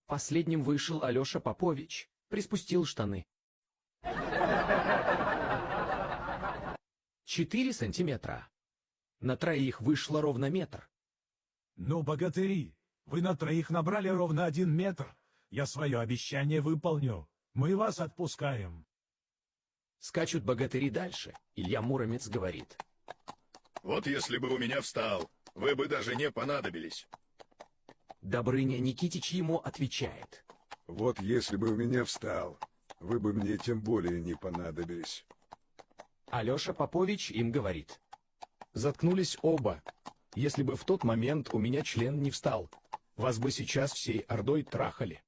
Последним вышел Алеша Попович, приспустил штаны. 4 сантиметра. На троих вышло ровно метр. Ну, богатыри, вы на троих набрали ровно 1 метр. Я свое обещание выполню. Мы вас отпускаем. Скачут богатыри дальше. Илья Муромец говорит. Вот если бы у меня встал, вы бы даже не понадобились. Добрыня Никитич ему отвечает. Вот если бы у меня встал, вы бы мне тем более не понадобились. Алеша Попович им говорит. Заткнулись оба. Если бы в тот момент у меня член не встал, вас бы сейчас всей ордой трахали.